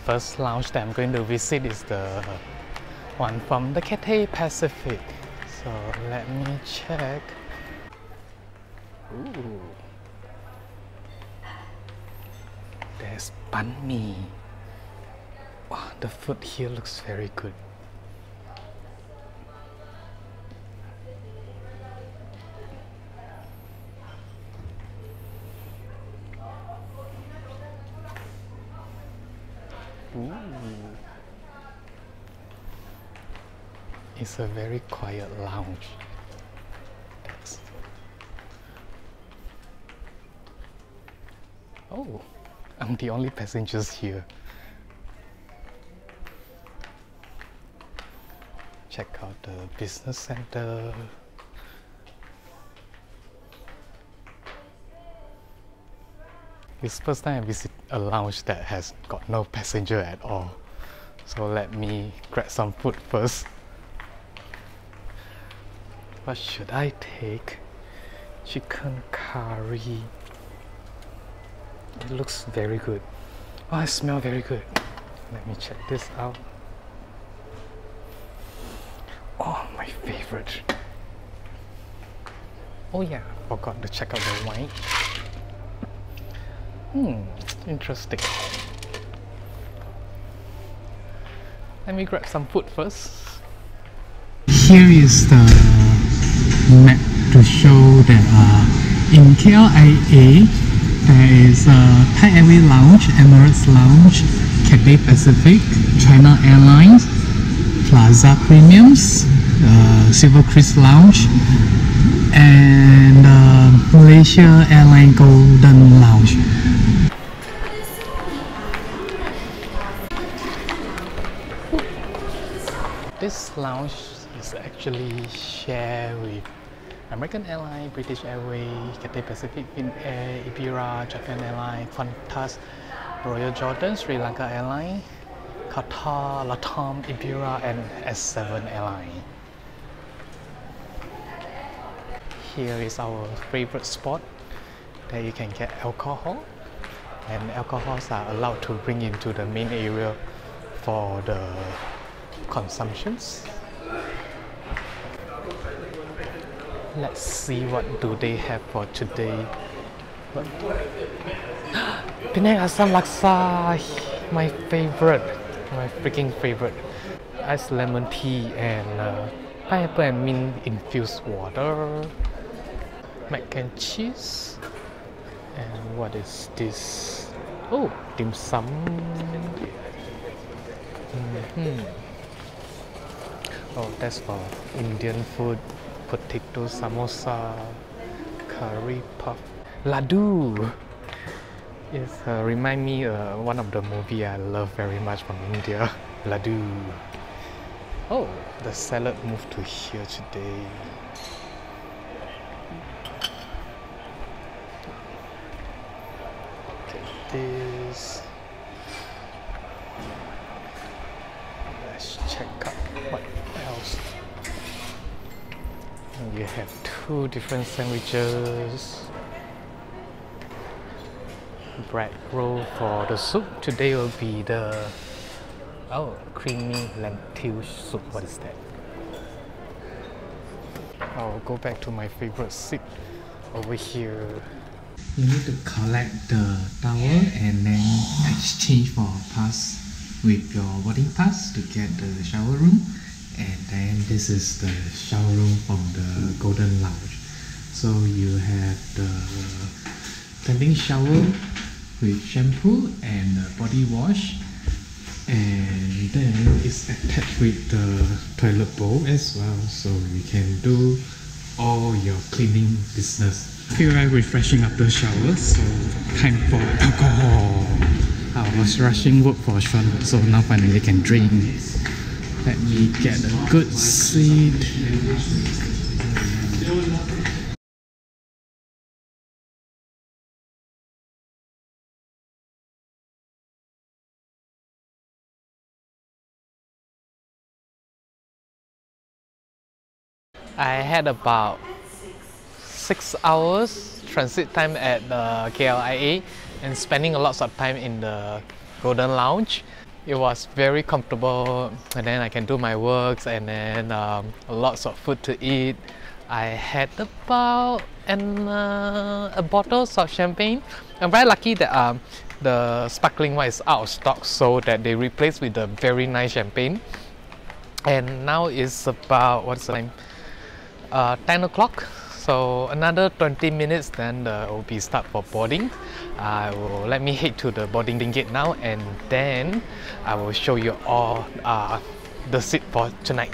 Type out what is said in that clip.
first lounge that I'm going to visit is the one from the Cathay Pacific. So let me check. Ooh. There's banh mi. Wow, the food here looks very good. Ooh. It's a very quiet lounge. Oh, I'm the only passengers here. Check out the business center. It's the first time I visit a lounge that has got no passenger at all. So let me grab some food first. What should I take? Chicken curry. It looks very good. Oh, it smells very good. Let me check this out. Oh, my favorite. Oh yeah, forgot to check out the wine. Interesting. Let me grab some food first. Here is the map to show that in KLIA there is Thai Airways Lounge, Emirates Lounge, Cathay Pacific, China Airlines, Plaza Premiums, Silver Crest Lounge, and Malaysia Airline Golden Lounge. This lounge is actually shared with American Airlines, British Airways, Cathay Pacific, Finnair, Iberia, Japan Airlines, Qantas, Royal Jordan, Sri Lanka Airlines, Qatar, Latam, Iberia, and S7 Airlines. Here is our favorite spot that you can get alcohol, and alcohols are allowed to bring into the main area for the consumptions. Let's see what do they have for today. Penang Asam Laksa, my favorite, my freaking favorite. Iced lemon tea and pineapple and mint infused water. Mac and cheese. And what is this? Oh, dim sum. Oh, that's for Indian food. Potato samosa, curry puff, laddu. It remind me one of the movie I love very much from India, laddu. Oh, the salad moved to here today. Get this. Let's check out what else. You have two different sandwiches, bread roll for the soup. Today will be the creamy lentil soup. What is that? I'll go back to my favorite seat over here. You need to collect the towel and then exchange for a pass with your boarding pass to get the shower room. And then this is the shower room from the Golden Lounge. So you have the standing shower with shampoo and body wash, and then it's attached with the toilet bowl as well, so you can do all your cleaning business. Feel very refreshing after shower, so time for alcohol. I was rushing work for a short, so now finally I can drink. Let me get a good seat. I had about 6 hours transit time at the KLIA and spending a lot of time in the Golden Lounge. It was very comfortable, and then I can do my works, and then lots of food to eat. I had about a bottle of champagne. I'm very lucky that the sparkling wine is out of stock, so that they replaced with a very nice champagne. And now it's about, what's the time? 10 o'clock. So another 20 minutes, then will be start for boarding. Let me head to the boarding gate now, and then I will show you all the seat for tonight.